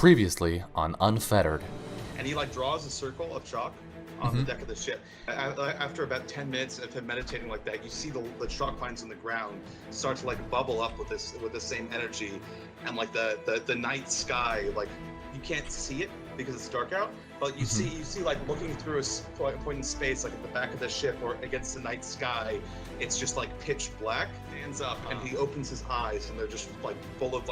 Previously on Unfettered. And he draws a circle of chalk on the deck of the ship. After about 10 minutes of him meditating like that, you see the chalk lines in the ground start to bubble up with the same energy, and the night sky, you can't see it because it's dark out, but you see looking through a point in space, at the back of the ship or against the night sky, it's just pitch black. He stands up and he opens his eyes, and they're just full of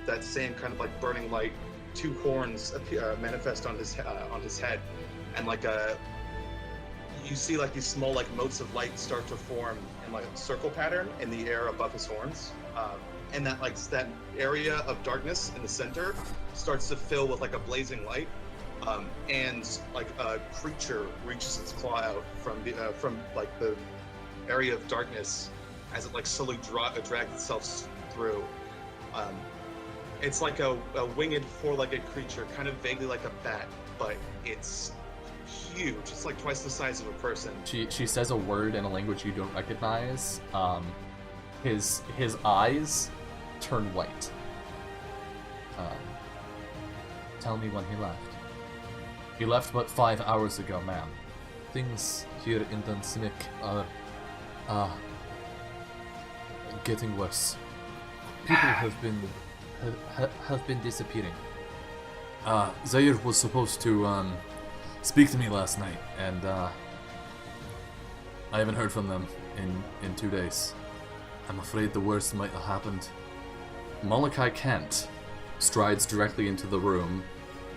that same kind of burning light. Two horns appear, manifest on his head, and you see these small motes of light start to form in a circle pattern in the air above his horns, and that area of darkness in the center starts to fill with a blazing light, and a creature reaches its claw out from the area of darkness as it slowly drags itself through. It's a winged four-legged creature, kind of vaguely like a bat, but it's huge. It's twice the size of a person. She says a word in a language you don't recognize. His eyes turn white. Tell me when he left. He left but 5 hours ago, ma'am. Things here in Dunsinic are getting worse. People have been disappearing. Zaire was supposed to speak to me last night, and I haven't heard from them in 2 days. I'm afraid the worst might have happened. Molokai Kent strides directly into the room.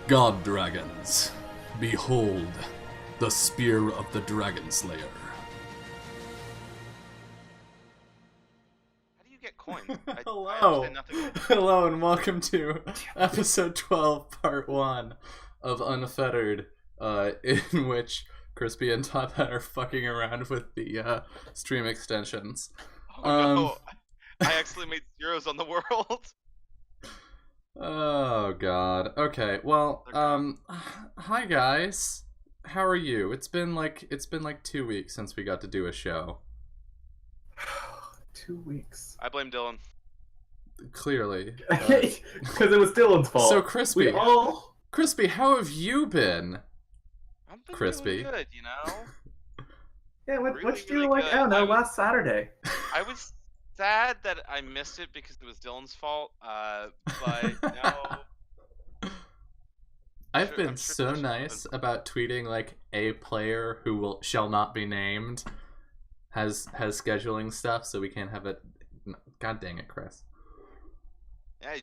God dragons, behold the spear of the Dragon Slayer. Hello. Hello, and welcome to episode 12, part 1 of Unfettered, in which Crispy and Tophead are fucking around with the stream extensions. Oh no, I actually made zeros on the world. Oh god. Okay, well, hi guys. How are you? It's been like 2 weeks since we got to do a show. 2 weeks. I blame Dylan. Clearly. Because it was Dylan's fault. So, Crispy, Crispy, how have you been? I've been Crispy. doing good, you know? Yeah, what'd you do, really I don't know, last Saturday? I was sad that I missed it because it was Dylan's fault, but no. I've been so nice about tweeting, a player who shall not be named has scheduling stuff, so we can't have it. God dang it, Chris. Yeah.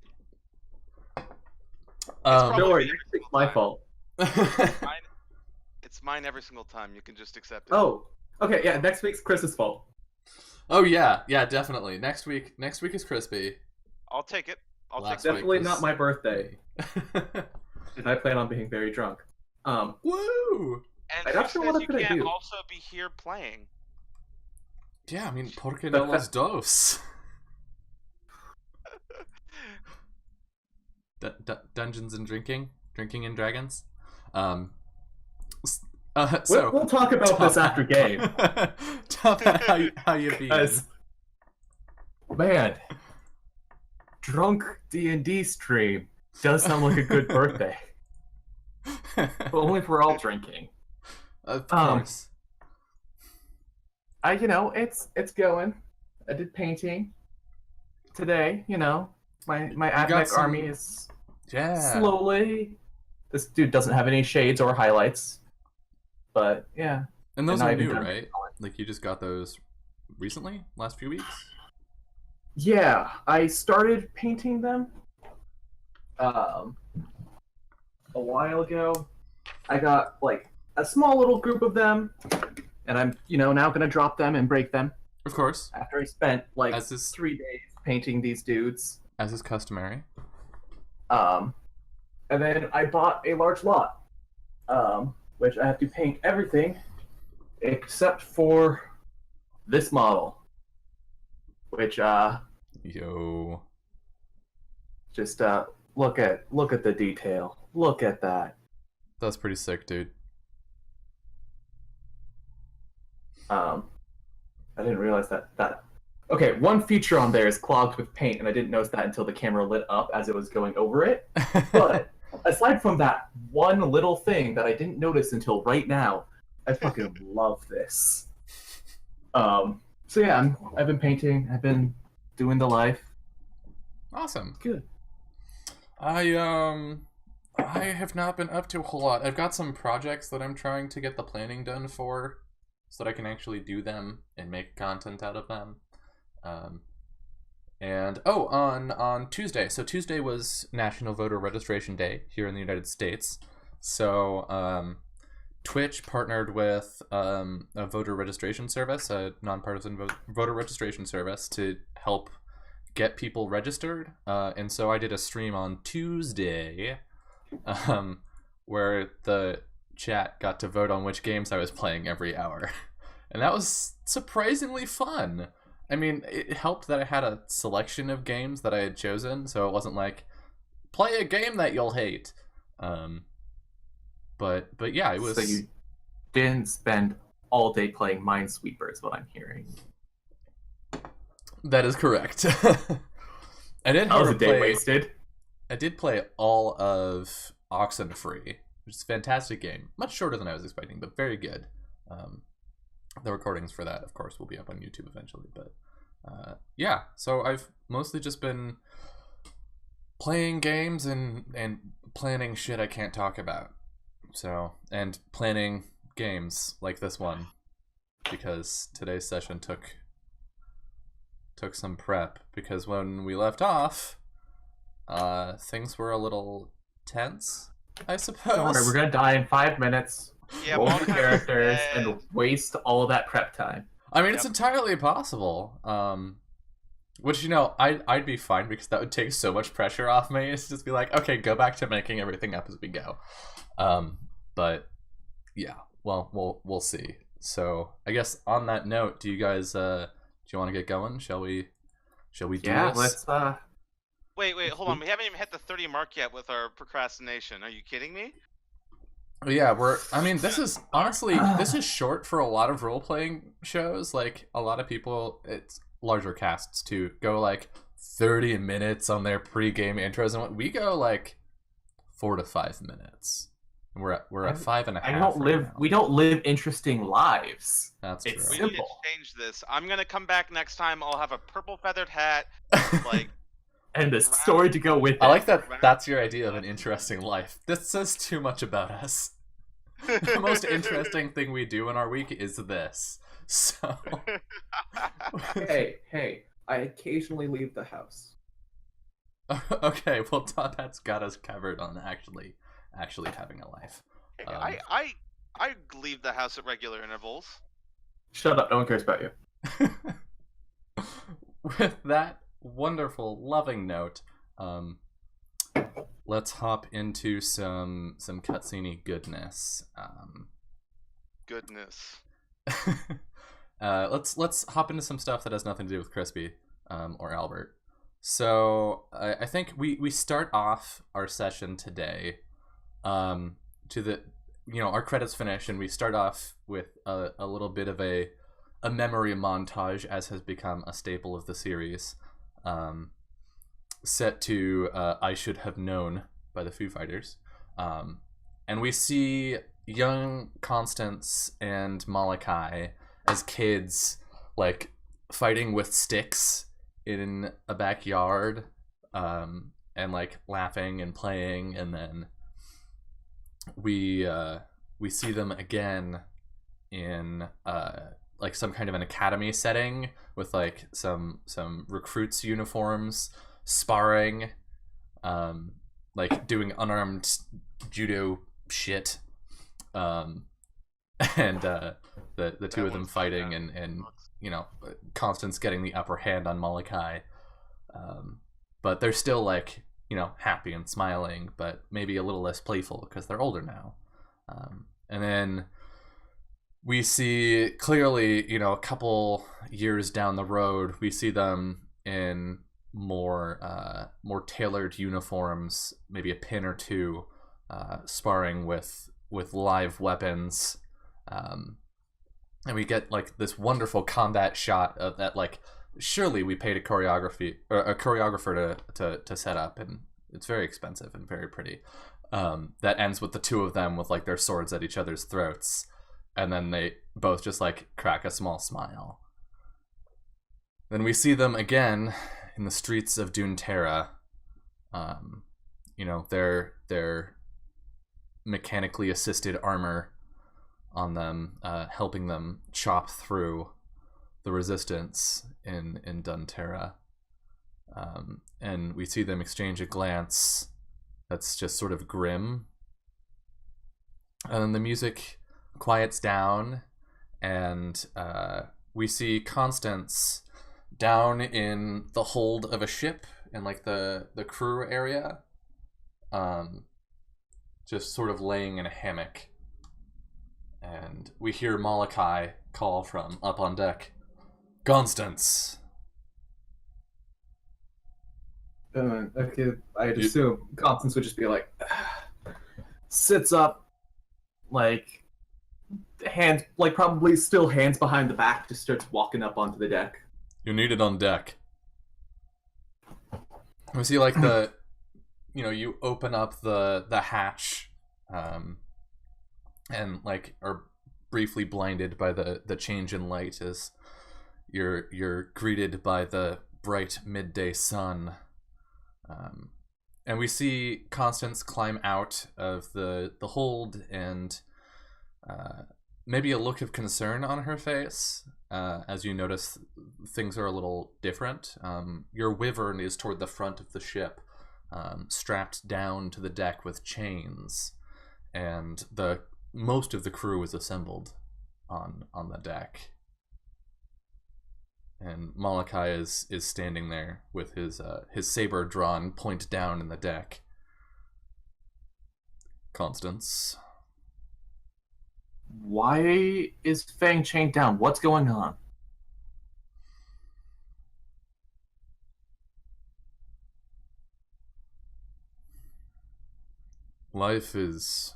Don't worry, it's my fault. It's mine every single time. You can just accept it. Oh, okay, yeah. Next week's Chris's fault. Oh yeah, definitely. Next week is Crispy. I'll take it. Definitely not my birthday. And I plan on being very drunk. Woo! And who says you can't also be here playing? Yeah, I mean, porque no los dos. Dungeons and drinking and dragons. So we'll talk about this after game. how you been? Man, drunk D&D stream does sound like a good birthday. But only if we're all drinking. Of course. It's going. I did painting today. My academic army is slowly. This dude doesn't have any shades or highlights, but yeah. And those are new, right? You just got those recently, last few weeks. Yeah, I started painting them a while ago. I got a small little group of them. And I'm, now gonna drop them and break them. Of course. After I spent 3 days painting these dudes. As is customary. And then I bought a large lot, which I have to paint everything except for this model, which just look at the detail. Look at that. That's pretty sick, dude. I didn't realize that. Okay, one feature on there is clogged with paint, and I didn't notice that until the camera lit up as it was going over it. But aside from that one little thing that I didn't notice until right now, I fucking love this. So yeah, I've been painting. I've been doing the life. Awesome. Good. I have not been up to a whole lot. I've got some projects that I'm trying to get the planning done for, so that I can actually do them and make content out of them. And on Tuesday. So Tuesday was National Voter Registration Day here in the United States. So Twitch partnered with a voter registration service, a nonpartisan voter registration service, to help get people registered. And so I did a stream on Tuesday where the chat got to vote on which games I was playing every hour. And that was surprisingly fun. I mean, it helped that I had a selection of games that I had chosen, so it wasn't like, play a game that you'll hate. But yeah, it was... So you didn't spend all day playing Minesweeper is what I'm hearing. That is correct. I did That was a day wasted. I did play all of Oxenfree, which is a fantastic game. Much shorter than I was expecting, but very good. The recordings for that, of course, will be up on YouTube eventually. But yeah, so I've mostly just been playing games and planning shit I can't talk about. So, and planning games like this one, because today's session took some prep, because when we left off, things were a little tense, I suppose. Don't worry, we're gonna die in 5 minutes. Yeah, Roll Malakai's the characters dead. and waste all of that prep time. I mean, Yep. it's entirely possible. Which, you know, I'd be fine, because that would take so much pressure off me. It's just be like, okay, go back to making everything up as we go. But yeah, well, we'll see. So I guess on that note, do you guys do you want to get going? Shall we do Yeah, this? let's Wait, hold on. We haven't even hit the 30 mark yet with our procrastination. Are you kidding me? Yeah, I mean, this is honestly, this is short for a lot of role-playing shows. Like, a lot of people, it's larger casts too, go like 30 minutes on their pre-game intros, and we go like 4 to 5 minutes. And we're at 5.5. we don't live interesting lives. That's It's true. We need to Simple. change this. I'm gonna come back next time. I'll have a purple feathered hat, like And a story to go with it. I like that. That's your idea of an interesting life. This says too much about us. The most interesting thing we do in our week is this. So. Hey, I occasionally leave the house. Okay, well, Todd got us covered on actually having a life. I leave the house at regular intervals. Shut up, no one cares about you. With that wonderful, loving note, let's hop into some cutscene goodness. Goodness. Let's hop into some stuff that has nothing to do with Crispy or Albert. So I think we start off our session today to the, you know, our credits finish, and we start off with a little bit of a memory montage, as has become a staple of the series, set to I Should Have Known by the Foo Fighters. And we see young Constance and Malachi as kids, like, fighting with sticks in a backyard, and like laughing and playing, and then we see them again in like some kind of an academy setting with like some recruits' uniforms, sparring, like doing unarmed judo shit, and the two of them fighting, and you know, Constance getting the upper hand on Malachi, but they're still, like, you know, happy and smiling, but maybe a little less playful because they're older now. And then we see clearly, you know, a couple years down the road, we see them in more tailored uniforms, maybe a pin or two, sparring with live weapons. And we get like this wonderful combat shot of that. Like, surely we paid a choreographer to set up, and it's very expensive and very pretty. that ends with the two of them with like their swords at each other's throats, and then they both just like crack a small smile. Then we see them again in the streets of Doonterra. You know, their mechanically assisted armor on them, helping them chop through the resistance in Doonterra. And we see them exchange a glance that's just sort of grim. And then the music quiets down, and we see Constance down in the hold of a ship in like the crew area, just sort of laying in a hammock. And we hear Molokai call from up on deck, "Constance." Okay, I'd assume Constance would just be like, sits up, like, hands, like probably still hands behind the back, just starts walking up onto the deck. You're needed on deck. We see like the, you know, you open up the hatch, and like are briefly blinded by the change in light as you're greeted by the bright midday sun. And we see Constance climb out of the hold, and maybe a look of concern on her face as you notice things are a little different. Your wyvern is toward the front of the ship, strapped down to the deck with chains, and most of the crew is assembled on the deck. And Molokai is standing there with his saber drawn, point down in the deck. "Constance." Why is Fang chained down? What's going on? Life is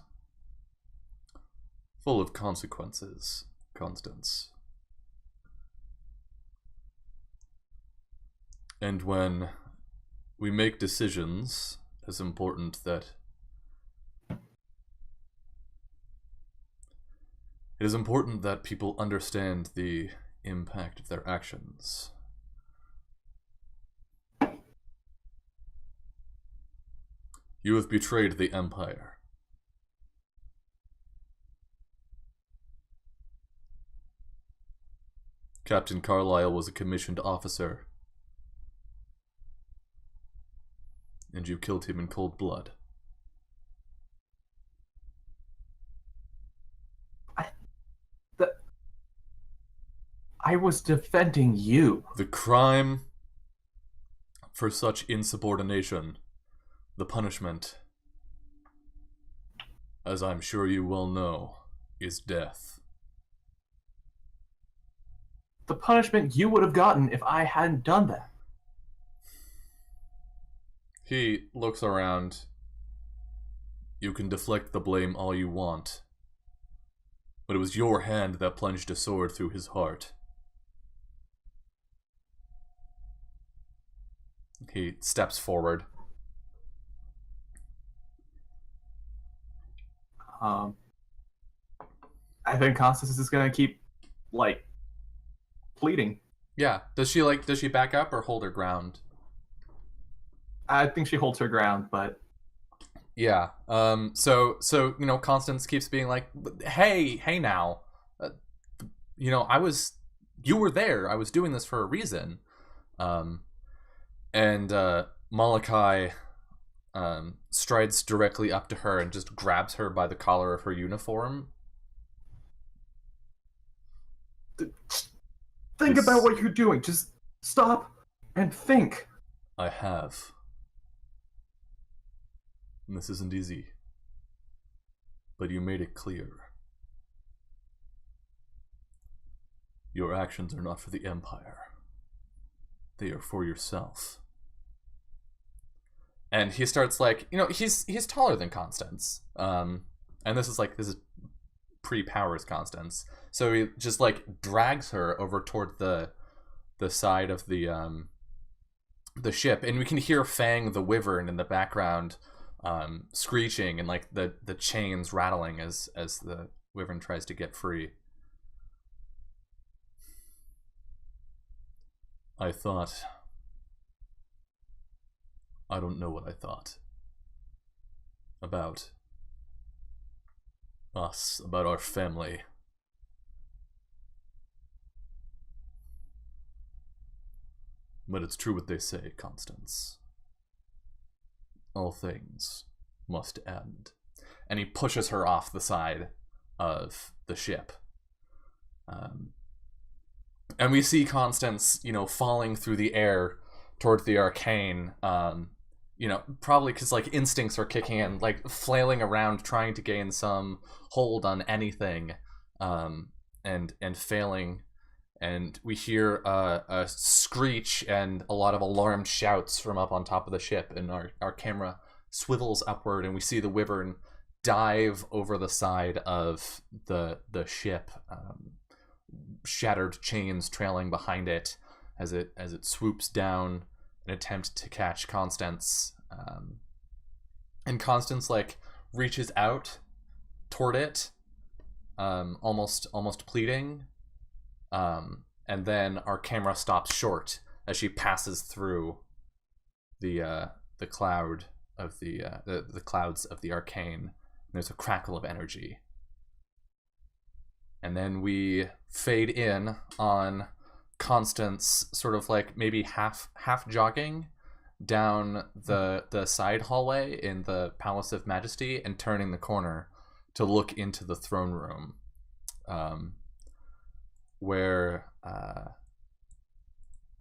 full of consequences, Constance. And when we make decisions as important that it is important that people understand the impact of their actions. You have betrayed the Empire. Captain Carlyle was a commissioned officer, and you killed him in cold blood. I was defending you. The crime for such insubordination, the punishment, as I'm sure you well know, is death. The punishment you would have gotten if I hadn't done that. He looks around. You can deflect the blame all you want, but it was your hand that plunged a sword through his heart. He steps forward. I think Constance is gonna keep, like, pleading. Yeah. Does she back up or hold her ground? I think she holds her ground, but Yeah. So you know, Constance keeps being like, "Hey now, you know, you were there. I was doing this for a reason." And Molokai strides directly up to her and just grabs her by the collar of her uniform. think about what you're doing. Just stop and think. I have. And this isn't easy. But you made it clear. Your actions are not for the Empire. They are for yourself. And he starts like, you know, he's taller than Constance. And this is pre-powers Constance. So he just like drags her over toward the side of the ship, and we can hear Fang the Wyvern in the background, screeching and like the chains rattling as the wyvern tries to get free. I don't know what I thought about us, about our family. But it's true what they say, Constance. All things must end. And he pushes her off the side of the ship. And we see Constance, falling through the air towards the arcane, probably because, like, instincts are kicking in, like, flailing around, trying to gain some hold on anything, and failing. And we hear a screech and a lot of alarmed shouts from up on top of the ship, and our camera swivels upward, and we see the wyvern dive over the side of the ship, shattered chains trailing behind it as it swoops down in attempt to catch Constance. And Constance, like, reaches out toward it, almost pleading. And then our camera stops short as she passes through the cloud of the clouds of the arcane. And there's a crackle of energy. And then we fade in on Constance, sort of like maybe half jogging down the side hallway in the Palace of Majesty and turning the corner to look into the throne room, where I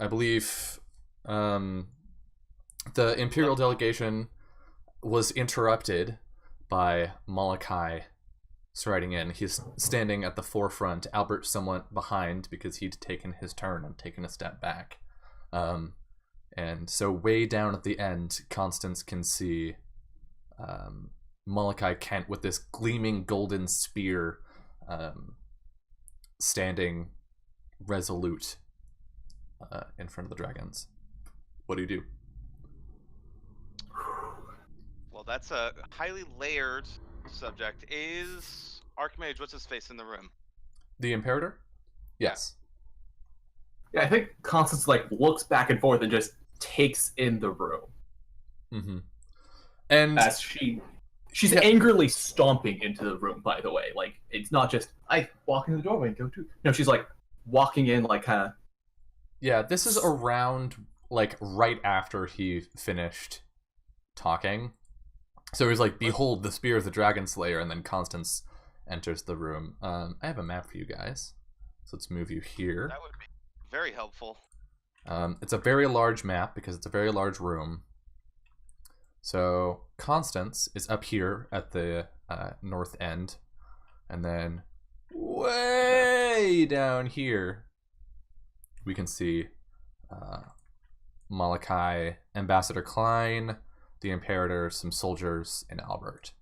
believe the Imperial delegation was interrupted by Molokai striding in. He's standing at the forefront, Albert somewhat behind because he'd taken his turn and taken a step back. And so way down at the end, Constance can see Molokai Kent with this gleaming golden spear, standing resolute in front of the dragons. What do you do? Well, that's a highly layered subject. Is Archmage, what's his face in the room? The Imperator? Yes. Yeah, I think Constance, like, looks back and forth and just takes in the room. Mm-hmm. And as she's angrily stomping into the room, by the way. Like, it's not just, I walk into the doorway and go to... No, she's, like, walking in, like, kind of... Yeah, this is around, like, right after he finished talking. So he's like, behold the spear of the dragon slayer, and then Constance enters the room. I have a map for you guys. So let's move you here. That would be very helpful. It's a very large map because it's a very large room. So Constance is up here at the north end, and then way down here we can see Molokai, Ambassador Klein, the Imperator, some soldiers, and Albert.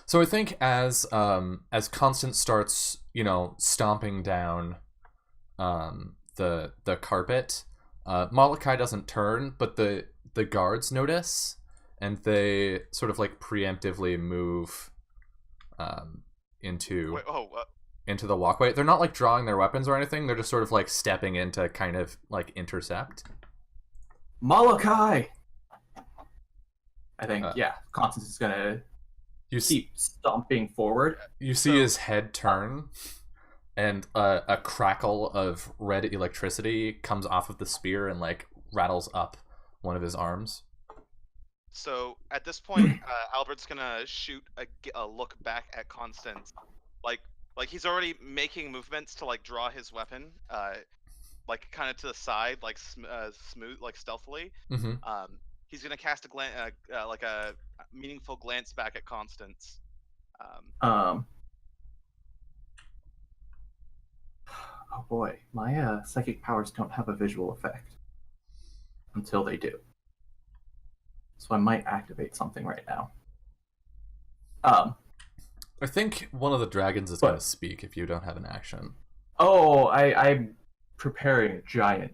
So I think as Constance starts, stomping down the carpet, Molokai doesn't turn, but the guards notice, and they sort of like preemptively move into the walkway. They're not like drawing their weapons or anything. They're just sort of like stepping in to kind of like intercept. Molokai! I think, Constance is gonna keep stomping forward. You see his head turn, and a crackle of red electricity comes off of the spear and like rattles up one of his arms. So at this point, Albert's gonna shoot a look back at Constance, like he's already making movements to like draw his weapon, like kind of to the side, like smooth, like stealthily. Mm-hmm. He's gonna cast like a meaningful glance back at Constance. Oh boy, my psychic powers don't have a visual effect until they do. So I might activate something right now. I think one of the dragons is going to speak if you don't have an action. Oh, I'm preparing a giant.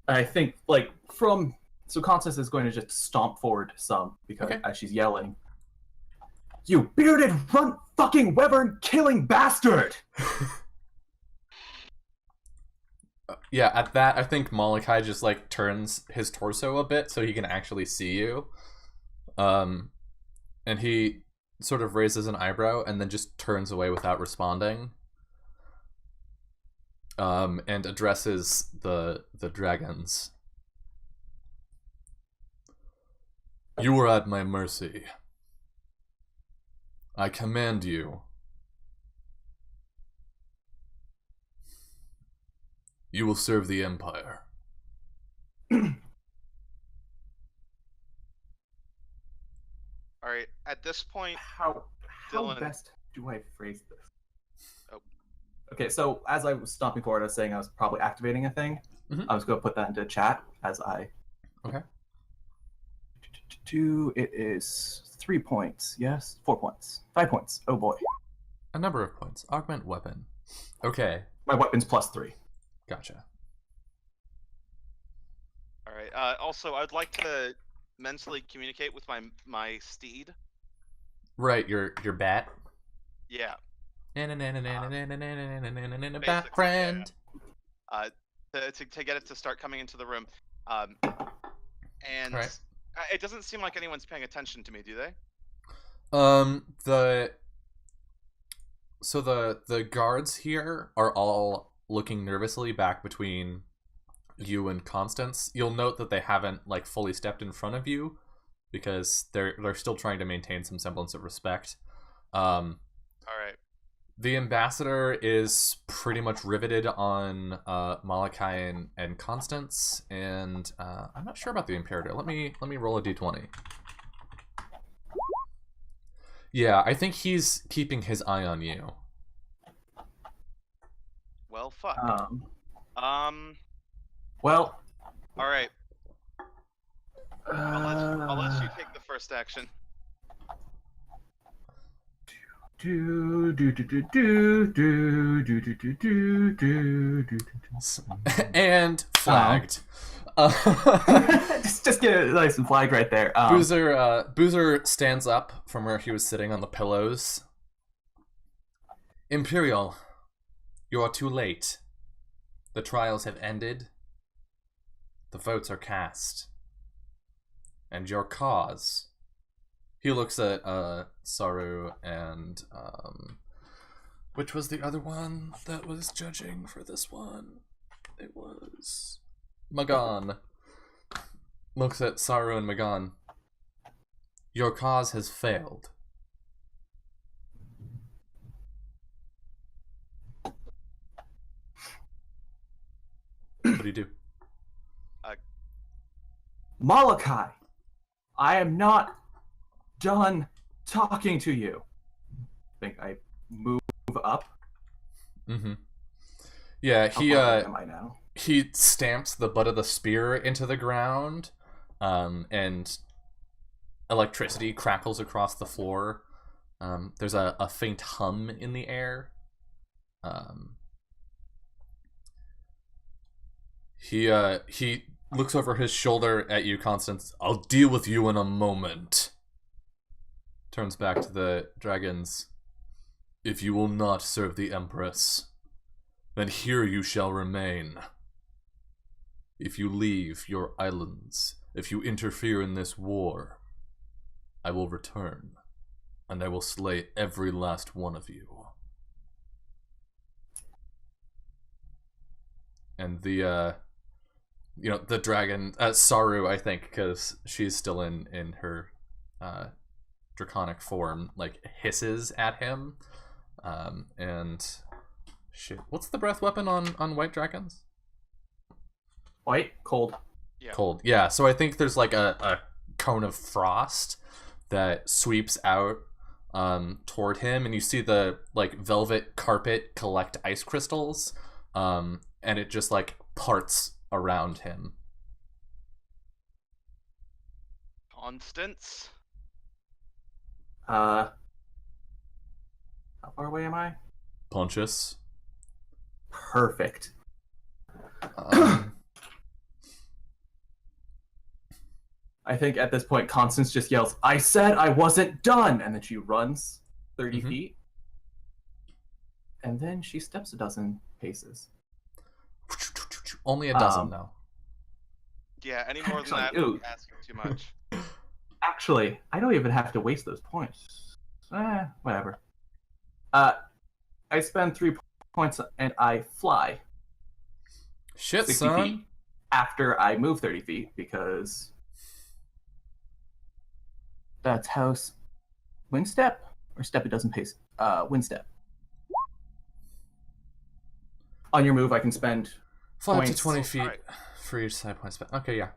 I think, like, from So Constance is going to just stomp forward some because Okay. as she's yelling, "You bearded runt fucking wyvern killing bastard!" Yeah, at that, I think Molokai just like turns his torso a bit so he can actually see you. And he sort of raises an eyebrow and then just turns away without responding. And addresses the dragons. You are at my mercy. I command you. You will serve the Empire. All right. At this point, How Dylan. best do I phrase this? Oh. Okay, so as I was stomping forward, I was saying I was probably activating a thing. Mhm. I was going to put that into chat as I. Okay. It is 3 points. Yes, 4 points. 5 points. Oh boy. A number of points. Augment weapon. Okay. My weapon's +3. Gotcha. All right. Also, I'd like to mentally communicate with my steed. Right, your bat. Yeah. Bat Basically, friend. To get it to start coming into the room. And Right. it doesn't seem like anyone's paying attention to me, do they? The guards here are all looking nervously back between you and Constance. You'll note that they haven't like fully stepped in front of you because they're still trying to maintain some semblance of respect. All right. The ambassador is pretty much riveted on Molokai and Constance, and I'm not sure about the Imperator. Let me roll a d20. Yeah, I think he's keeping his eye on you. Well, fuck. Well. All right. I'll let you take the first action. And flagged. Just get a nice and flag right there. Boozer stands up from where he was sitting on the pillows. Imperial, you are too late. The trials have ended. The votes are cast. And your cause... He looks at Saru and which was the other one that was judging for this one? It was Magan. Looks at Saru and Magan. Your cause has failed. What do you do? Molokai, I am not done talking to you. I think I move up. Mm-hmm. Yeah, How far away am I now? He stamps the butt of the spear into the ground, and electricity crackles across the floor. There's a faint hum in the air. He looks over his shoulder at you, Constance. I'll deal with you in a moment. Turns back to the dragons. If you will not serve the Empress, then here you shall remain. If you leave your islands, if you interfere in this war, I will return, and I will slay every last one of you. And the dragon, Saru, I think, because she's still in her draconic form, like hisses at him, and shit. What's the breath weapon on white dragons? White, cold. Yeah. Cold. Yeah. So I think there's like a cone of frost that sweeps out toward him, and you see the like velvet carpet collect ice crystals, and it just like parts around him. Constance? How far away am I? Pontius. Perfect. I think at this point, Constance just yells, "I said I wasn't done!" And then she runs 30 feet. And then she steps a dozen paces. Only a dozen, though. Yeah, any more than that would be asking too much. Actually, I don't even have to waste those points. Whatever. I spend 3 points and I fly. Shit, 60 son. feet after I move 30 feet because that's how wind step or step it doesn't pace. Wind step. On your move, I can spend Fly up to points. 20 feet for each side point spent. Okay, yeah.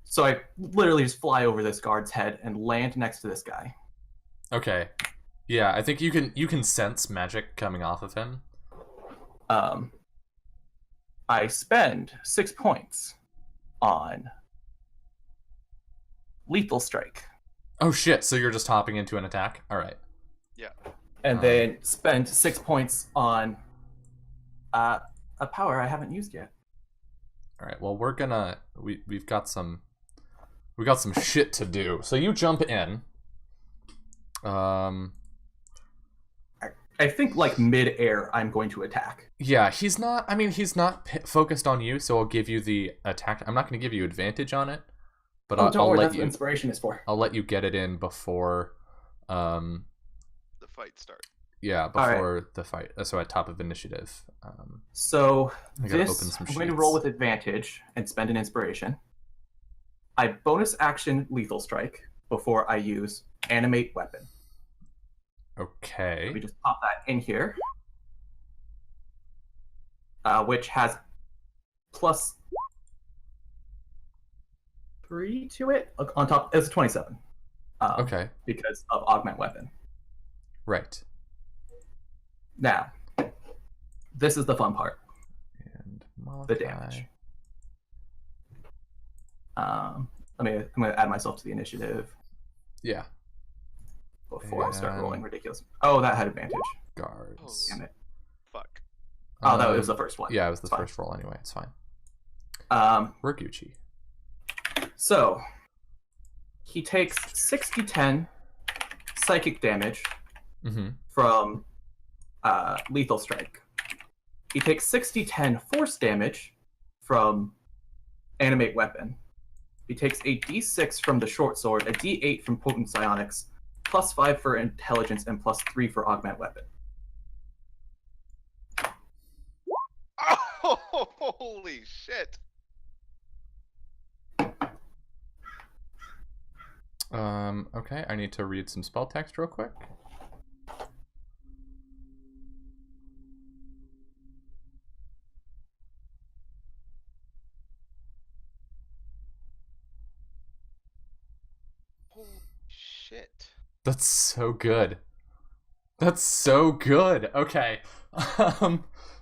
So I literally just fly over this guard's head and land next to this guy. Okay. Yeah, I think you can sense magic coming off of him. I spend 6 points on lethal strike. Oh shit, so you're just hopping into an attack? Alright. Yeah. And then spend 6 points on a power I haven't used yet. Alright, well we're gonna we've got some shit to do. So you jump in. I think like mid-air I'm going to attack. Yeah, he's not focused on you, so I'll give you the attack. I'm not going to give you advantage on it, but I'll don't worry, let that's you what inspiration is for. I'll let you get it in before The fight starts. yeah, before the fight. So at top of initiative. So I gotta this, open some I'm going to sheets. roll with advantage and spend an inspiration. I bonus action lethal strike before I use animate weapon. Okay. Let me just pop that in here. Which has +3 to it. On top, it's a 27. Okay. Because of augment weapon. Right. Now, this is the fun part. And The damage. I'm gonna add myself to the initiative Yeah. before I start And- rolling ridiculous. Oh, that had advantage. Guards. Damn it. Fuck. Oh, that was the first one. Yeah, it was the It's fine. first roll anyway. It's fine. We're Gucci. So he takes 6d10 psychic damage Mm-hmm. from lethal strike. He takes 6d10 force damage from animate weapon. He takes a d6 from the short sword, a d8 from potent psionics, +5 for intelligence, and +3 for augment weapon. Oh, holy shit! Okay, I need to read some spell text real quick. Holy shit! That's so good. That's so good. Okay.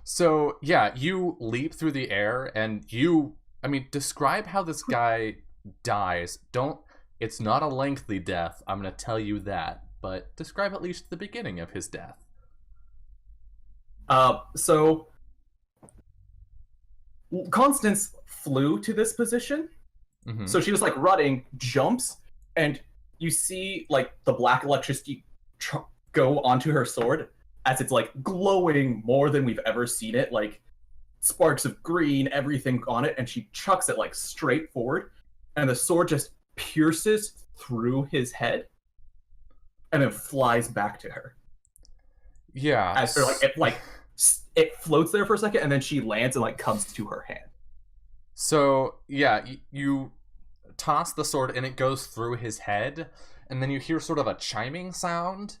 So yeah, you leap through the air and describe how this guy dies. It's not a lengthy death, I'm gonna tell you that, but describe at least the beginning of his death. So Constance flew to this position. Mm-hmm. So she was like running, jumps, and you see like the black electricity go onto her sword as it's like glowing more than we've ever seen it, like sparks of green, everything on it, and she chucks it like straight forward, and the sword just pierces through his head and then flies back to her. Yeah. As it floats there for a second, and then she lands and like comes to her hand. So yeah, you toss the sword and it goes through his head, and then you hear sort of a chiming sound,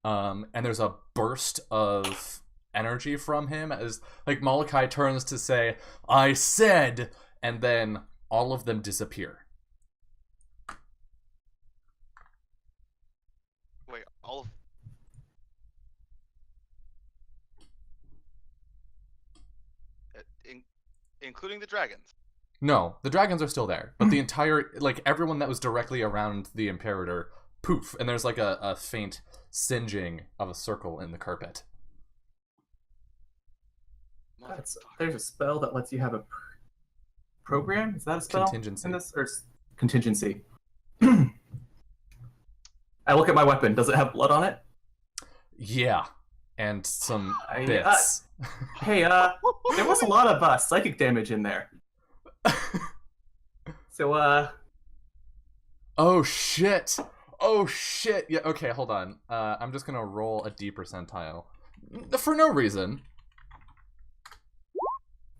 and there's a burst of energy from him as like Molokai turns to say, "I said," and then all of them disappear. Wait, all of... including the dragons? No, the dragons are still there, but the entire, like, everyone that was directly around the Imperator, poof, and there's like a faint singeing of a circle in the carpet. There's a spell that lets you have a program. Is that a spell? Contingency. In this, or contingency? I look at my weapon. Does it have blood on it? Yeah, and some I, bits. Hey, there was a lot of psychic damage in there. So, Oh shit! Oh shit! Yeah, okay, hold on. I'm just gonna roll a D percentile. For no reason.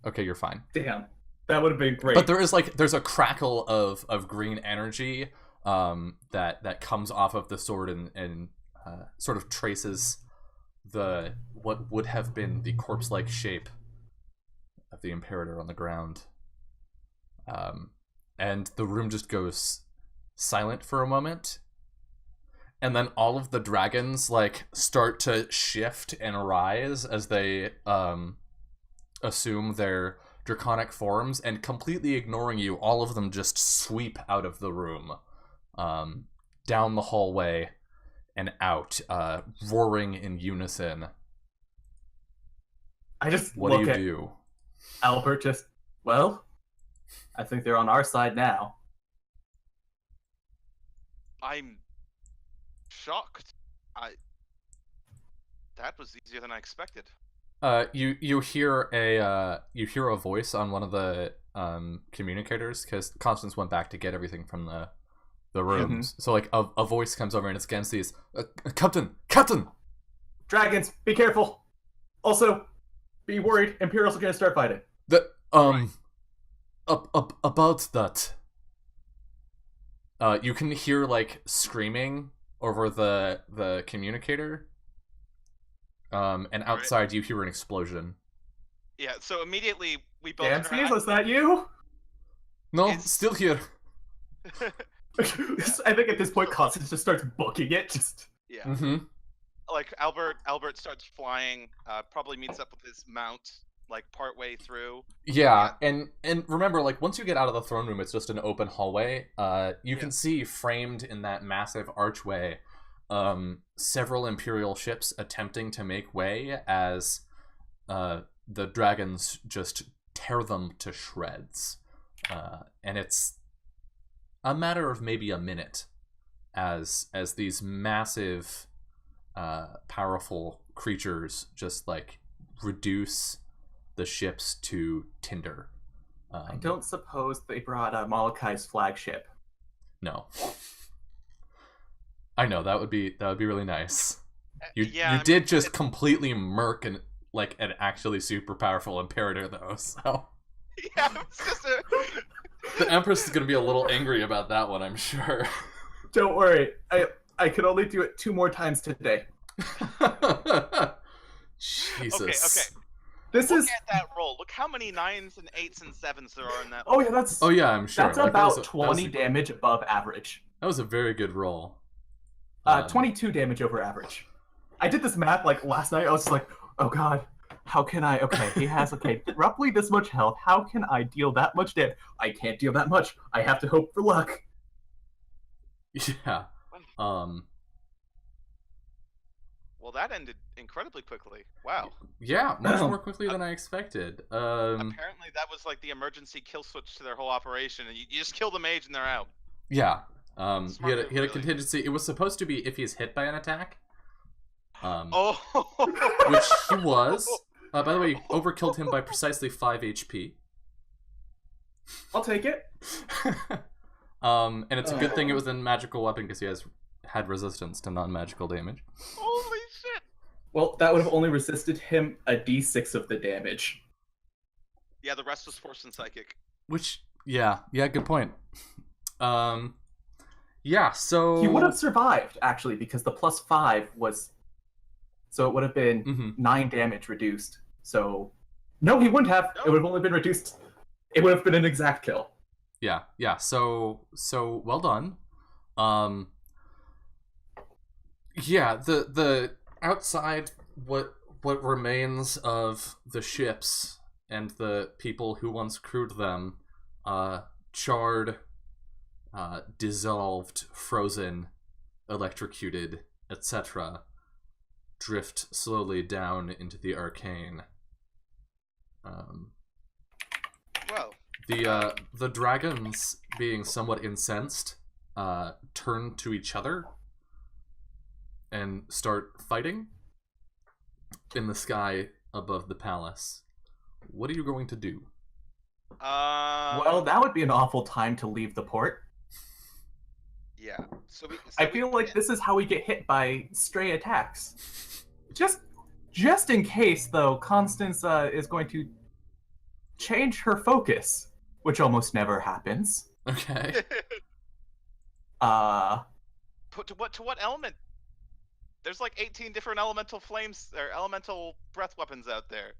Okay, you're fine. damn, that would have been great. But there's a crackle of green energy that comes off of the sword and sort of traces what would have been the corpse-like shape of the Imperator on the ground. And the room just goes silent for a moment. And then all of the dragons like start to shift and rise as they assume their draconic forms, and completely ignoring you, all of them just sweep out of the room, down the hallway and out, roaring in unison. I just What look do you at do? Albert. Well, I think they're on our side now. I'm shocked. That was easier than I expected. You hear a voice on one of the communicators, because Constance went back to get everything from the rooms. So like a voice comes over and it's against these. Captain! Dragons, be careful. Also, be worried. Imperials are gonna start fighting. About that. You can hear like screaming over the communicator. And outside you hear an explosion. Yeah, so immediately we both. Dances, was that you? No, still here. I think at this point, Constance just starts booking it. Yeah. Mm-hmm. Like Albert starts flying. Probably meets up with his mount like partway through. Yeah, and remember, like once you get out of the throne room, it's just an open hallway. You can see framed in that massive archway, several Imperial ships attempting to make way as the dragons just tear them to shreds. And it's a matter of maybe a minute as these massive, powerful creatures just like reduce the ships to tinder. I don't suppose they brought Molochai's flagship. No. I know, that would be really nice. You Yeah, did just completely murk an actually super powerful Imperator though, so Yeah, it's just a... the Empress is gonna be a little angry about that one, I'm sure. Don't worry, I could only do it 2 more times today. Jesus. Okay. This Look is at that roll. Look how many 9s and 8s and 7s there are in that. Oh yeah, that's Oh yeah, I'm sure. that's Like, about 20 damage above average. That was a very good roll. 22 damage over average. I did this math like last night. I was just like, oh god, how can I? Okay, he has roughly this much health. How can I deal that much damage? I can't deal that much. I have to hope for luck. Yeah. Well, that ended incredibly quickly. Wow. Yeah, much more quickly than I expected. Apparently, that was like the emergency kill switch to their whole operation, and you just kill the mage and they're out. Yeah. He Smart had a move, really. contingency. It was supposed to be if he's hit by an attack. Oh. Which he was. By the way, overkilled him by precisely 5 HP. I'll take it. And it's a good thing it was a magical weapon because he had resistance to non-magical damage. Holy shit! Well, that would have only resisted him a d6 of the damage. Yeah, the rest was force and psychic. Which, yeah, good point. Yeah, so He would have survived, actually, because the +5 was... So it would have been 9 damage reduced. So... No, he wouldn't have. No. It would have only been reduced... It would have been an exact kill. Yeah. So well done. Yeah, the outside what remains of the ships and the people who once crewed them, charred, dissolved, frozen, electrocuted, etc., drift slowly down into the arcane. Well, The dragons, being somewhat incensed turn to each other and start fighting in the sky above the palace. What are you going to do? Well, that would be an awful time to leave the port. Yeah. I feel like this is how we get hit by stray attacks. Just in case, though, Constance is going to change her focus, which almost never happens. Okay. To what element? There's like 18 different elemental flames or elemental breath weapons out there.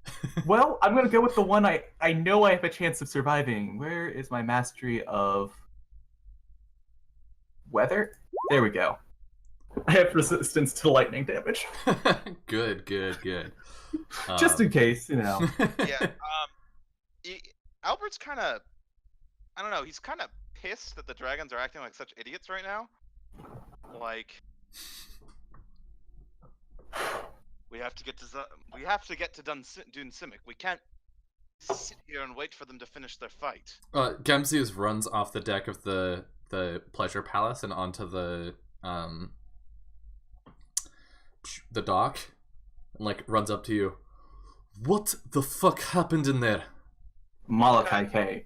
Well, I'm going to go with the one I know I have a chance of surviving. Where is my mastery of weather? There we go. I have resistance to lightning damage. Good. Just in case, you know. Yeah. Albert's kind of, I don't know. He's kind of pissed that the dragons are acting like such idiots right now. Like, we have to get to Dun Simic. We can't sit here and wait for them to finish their fight. Gemsius runs off the deck of the pleasure palace and onto the dock, and like runs up to you. What the fuck happened in there? Malachi K.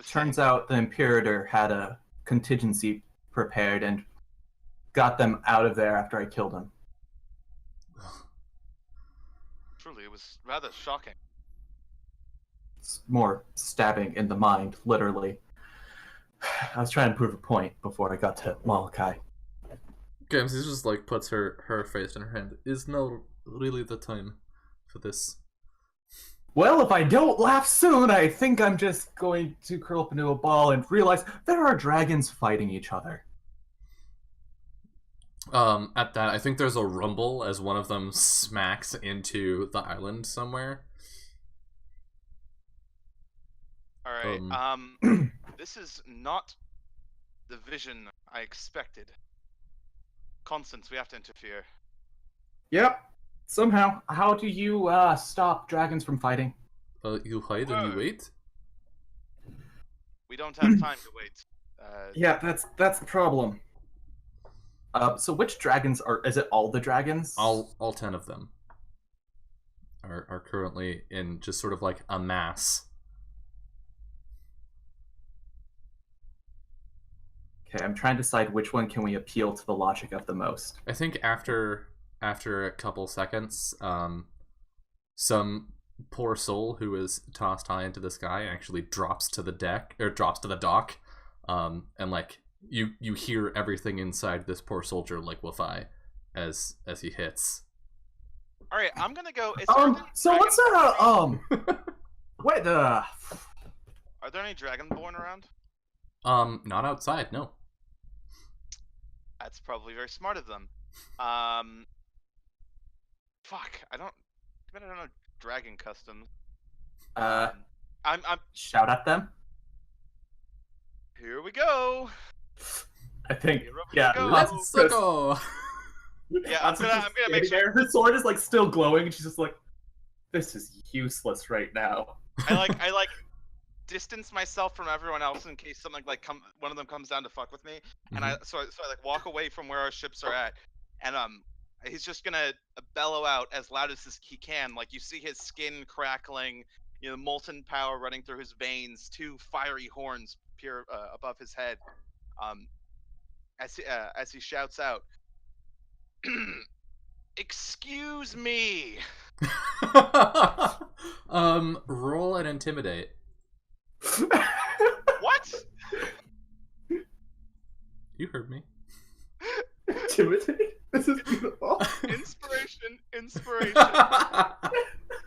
Turns out the Imperator had a contingency prepared and got them out of there after I killed him. Truly, it was rather shocking. It's more stabbing in the mind, literally. I was trying to prove a point before I got to Malachi. Gemsius just like puts her face in her hand. Is now really the time for this? Well, if I don't laugh soon, I think I'm just going to curl up into a ball and realize there are dragons fighting each other. At that, I think there's a rumble as one of them smacks into the island somewhere. Alright, this is not the vision I expected. Constance, we have to interfere. Yep. Somehow. How do you stop dragons from fighting? You hide and you wait? We don't have time to wait. Yeah, that's the problem. So which dragons is it all the dragons? All 10 of them are currently in just sort of like a mass. Okay, I'm trying to decide which one can we appeal to the logic of the most. I think after a couple seconds, some poor soul who is tossed high into the sky actually drops to the dock, and like you hear everything inside this poor soldier liquefy as he hits. All right, I'm gonna go. So what's wait, Are there any dragonborn around? Not outside, no. That's probably very smart of them. Fuck, I don't know dragon customs. I'm shout at them. Here we go. I think Let's go. Yeah, I'm gonna make sure. Her sword is like still glowing, and she's just like, "This is useless right now." I like distance myself from everyone else in case something like one of them comes down to fuck with me, and I like walk away from where our ships are at, and he's just gonna bellow out as loud as he can. Like you see his skin crackling, you know, molten power running through his veins, two fiery horns peer above his head. As he shouts out, "Excuse me." Roll and intimidate. What? You heard me. Intimidate? This is beautiful. Inspiration.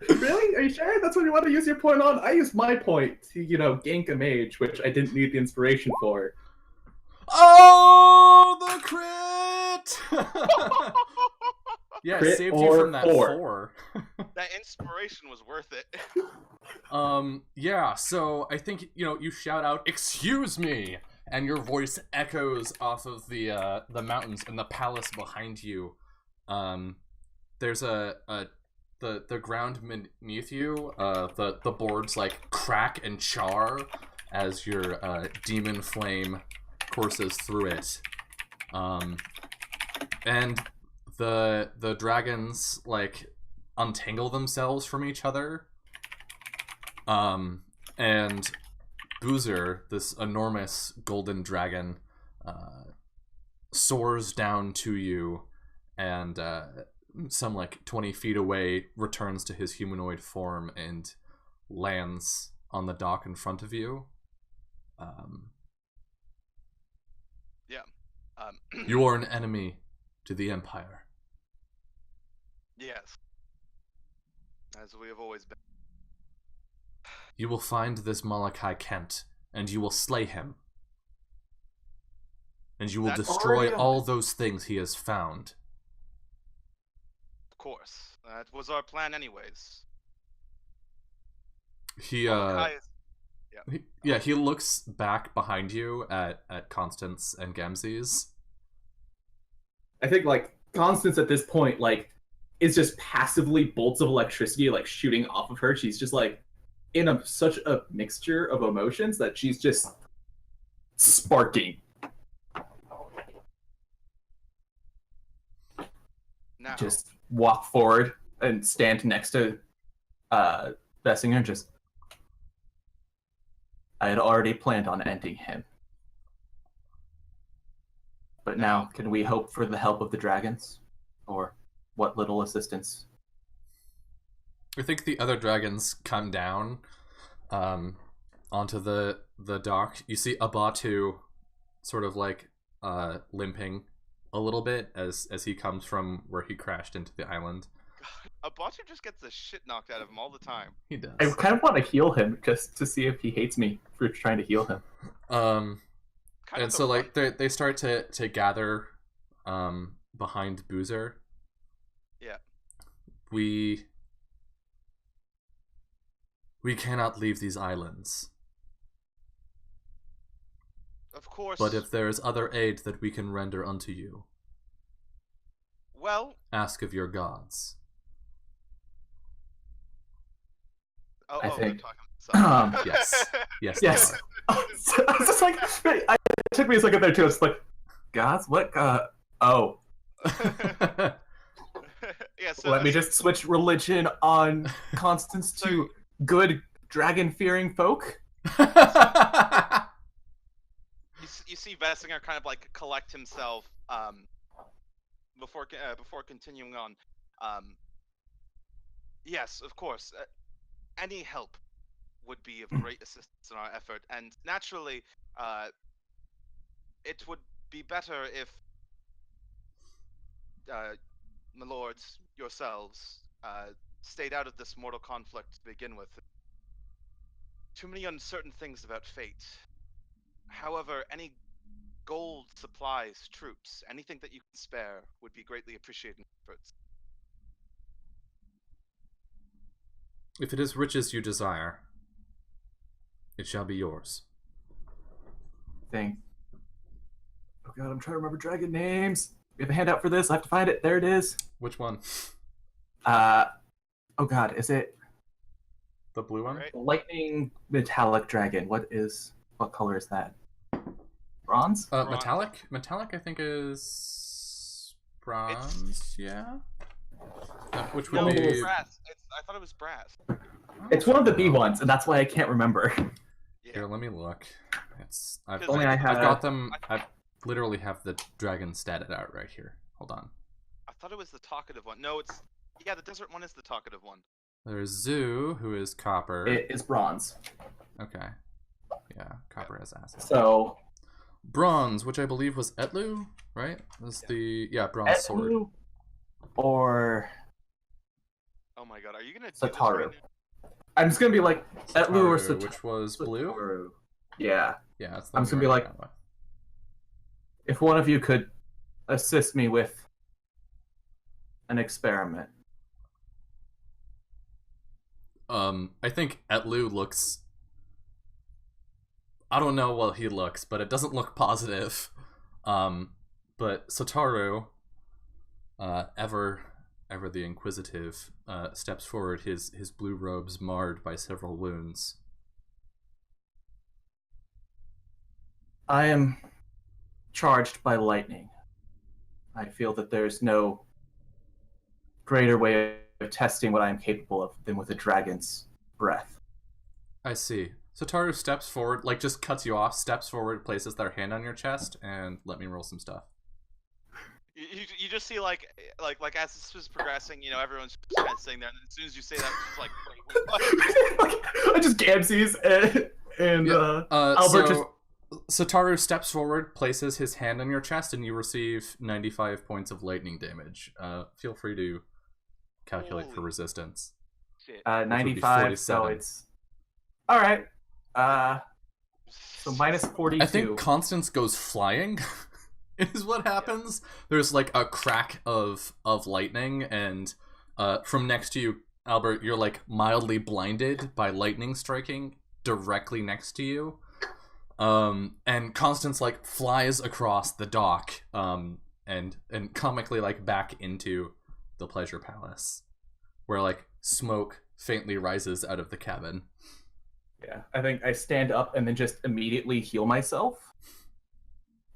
Really? Are you sure that's what you want to use your point on? I used my point to, gank a mage, which I didn't need the inspiration for. Oh, the crit! Yeah, Crit saved you from that 4. That inspiration was worth it. Yeah, so I think, you shout out, "Excuse me!" and your voice echoes off of the mountains and the palace behind you. There's the ground beneath you, the boards like crack and char as your demon flame courses through it. And the dragons like untangle themselves from each other. And Boozer, this enormous golden dragon, soars down to you, and some like 20 feet away returns to his humanoid form and lands on the dock in front of you. You are an enemy to the Empire. Yes. As we have always been. You will find this Malachi Kent, and you will slay him. And you will destroy all those things he has found. Of course. That was our plan anyways. He Malachi he looks back behind you at Constance and Gamzes. I think like Constance at this point like is just passively bolts of electricity like shooting off of her. She's just like in such a mixture of emotions that she's just sparking. Now, Just walk forward and stand next to Vessinger and just... I had already planned on ending him. But now, can we hope for the help of the dragons? Or what little assistance? I think the other dragons come down onto the dock. You see Abatu sort of like limping a little bit as he comes from where he crashed into the island. Abatu just gets the shit knocked out of him all the time. He does. I kind of want to heal him just to see if he hates me for trying to heal him. And so like they start to gather behind Boozer. Yeah. We cannot leave these islands. Of course. But if there is other aid that we can render unto you, well, ask of your gods. I think. Yes. Yes. Yes. I was just like, it took me a second there too. It's like, gods? What? Oh. Yeah, so, Let me just switch religion on Constance to good dragon-fearing folk. You see Vessinger kind of like collect himself before continuing on. Yes, of course. Any help would be of great assistance in our effort, and naturally, it would be better if my lords, yourselves, stayed out of this mortal conflict to begin with. Too many uncertain things about fate. However, any gold, supplies, troops, anything that you can spare would be greatly appreciated in efforts. If it is riches you desire, it shall be yours. Thing. Oh god, I'm trying to remember dragon names. We have a handout for this. I have to find it. There it is. Which one? Oh god, is it The blue one? Right. lightning metallic dragon? What color is that? Bronze? Bronze. Metallic? Metallic, I think, is bronze. Yeah. Which would No, be it's brass. I thought it was brass. It's one of the B ones, and that's why I can't remember. Yeah. Here, let me look. I've Only I I've had- got them. I literally have the dragon statted out right here. Hold on. I thought it was the talkative one. No, it's the desert one is the talkative one. There's Zoo, who is copper. It is bronze. Okay. Yeah, copper has acid. So Bronze, which I believe was Etlu, right? Was the bronze sword. Etlu or Oh my god, are you gonna do this Sataru. right now? I'm just gonna be like Etlu or Sataru, Sataru. which was blue. Sataru. Yeah. Yeah, that's the I'm one just gonna we be already like- got with. If one of you could assist me with an experiment. I think Etlu looks. I don't know what he looks, but it doesn't look positive. But Sataru, ever the inquisitive, steps forward, his blue robes marred by several wounds. I am charged by lightning. I feel that there's no greater way of testing what I am capable of than with a dragon's breath. I see. So Taru steps forward, like just cuts you off, steps forward, places their hand on your chest, and let me roll some stuff. You just see like as this was progressing, you know, everyone's just kind of sitting there, and as soon as you say that, it's just like, wait, what? I just Gamsies and Yeah. Albert just. So Taru steps forward, places his hand on your chest, and you receive 95 points of lightning damage. Feel free to calculate for Holy resistance. shit. 95, so 47. it's all right. So minus 42. I think Constance goes flying. Is what happens. There's like a crack of lightning, and from next to you, Albert, you're like mildly blinded by lightning striking directly next to you. And Constance like flies across the dock, and comically like back into the pleasure palace, where like smoke faintly rises out of the cabin. Yeah, I think I stand up and then just immediately heal myself.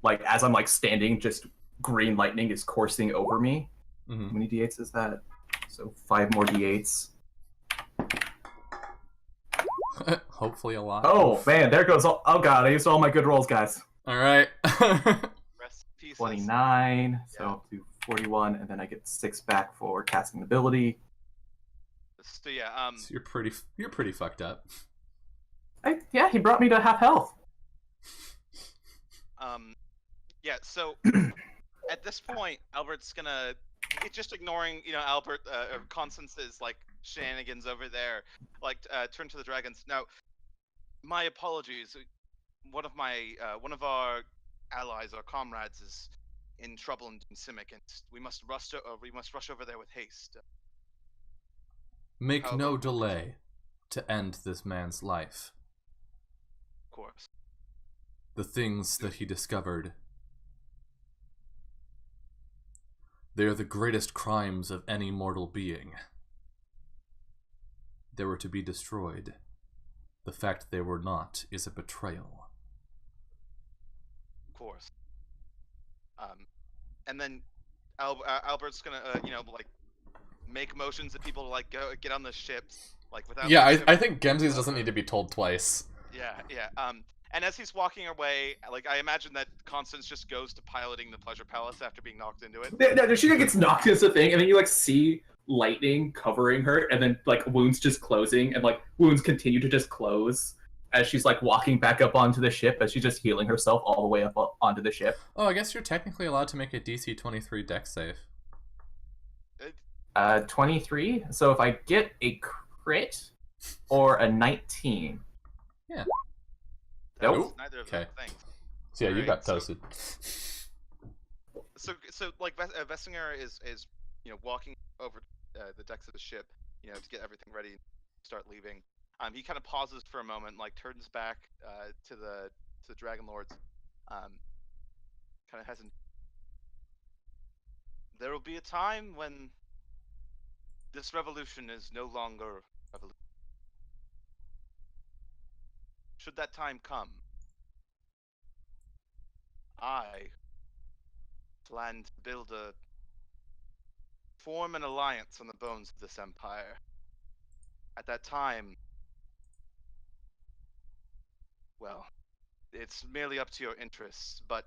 Like, as I'm, like, standing, just green lightning is coursing over me. Mm-hmm. How many d8s is that? So 5 more d8s. Hopefully a lot. Oh, man, there goes all... Oh, God, I used all my good rolls, guys. All right. Rest in pieces. 29, so Yeah. up to 41, and then I get 6 back for casting ability. So yeah, So you're pretty fucked up. Yeah, he brought me to half health. Yeah, so at this point, Albert's gonna, it's just ignoring, you know, Constance's like shenanigans over there, like turn to the dragons. Now, my apologies. One of our allies, our comrades, is in trouble in Simic, and we must rush over there with haste. Make How no about- delay to end this man's life. Of course. The things that he discovered, they are the greatest crimes of any mortal being. They were to be destroyed. The fact they were not is a betrayal. Of course. And then Albert's gonna, you know, like make motions at people to like go get on the ships, like without. Yeah, losing I think Gemsies doesn't need to be told twice. Yeah. And as he's walking away, like I imagine that Constance just goes to piloting the pleasure palace after being knocked into it. No, she gets knocked into the thing, and then you like see lightning covering her, and then like wounds just closing, and like wounds continue to just close as she's like walking back up onto the ship, as she's just healing herself all the way up onto the ship. Oh, I guess you're technically allowed to make a DC 23 dex save. 23. So if I get a crit or a 19. Yeah. Nope. Neither of Okay. those things. So yeah, you Alright, got so- toasted. So like Vessinger is you know walking over the decks of the ship, you know, to get everything ready, to start leaving. He kind of pauses for a moment, like turns back to the Dragon Lords, kind of hasn't. There will be a time when this revolution is no longer revolution. Should that time come, I plan to form an alliance on the bones of this empire. At that time, well, it's merely up to your interests, but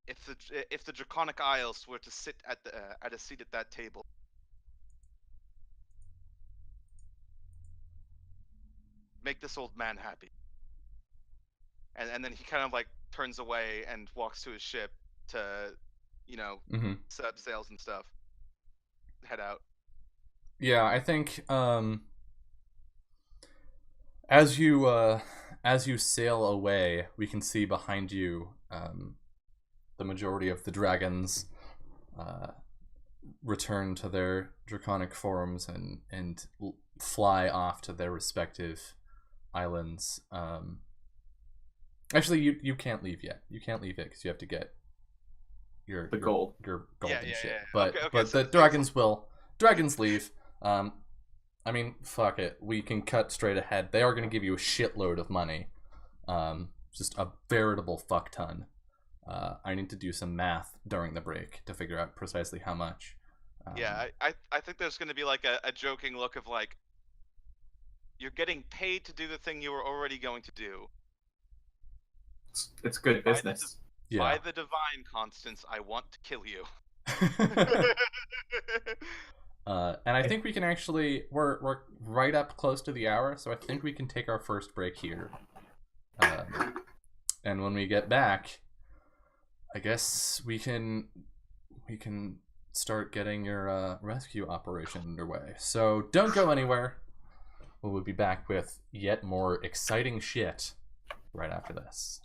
if the Draconic Isles were to sit at a seat at that table, make this old man happy. And then he kind of like turns away and walks to his ship to, you know, Mm-hmm. set up sails and stuff. Head out. Yeah, I think as you sail away, we can see behind you the majority of the dragons return to their draconic forms and fly off to their respective islands. Actually, you can't leave yet. You can't leave it because you have to get your gold. your gold Yeah, and yeah, shit. yeah. But Okay, but so- the dragons will. Dragons leave. I mean, fuck it. We can cut straight ahead. They are going to give you a shitload of money. just a veritable fuck ton. I need to do some math during the break to figure out precisely how much. Yeah, I think there's going to be like a joking look of like, you're getting paid to do the thing you were already going to do. It's good business. By the divine, Constance, I want to kill you. And I think we can actually, we're right up close to the hour, so I think we can take our first break here. And when we get back, I guess we can start getting your rescue operation underway. So don't go anywhere. We'll be back with yet more exciting shit right after this.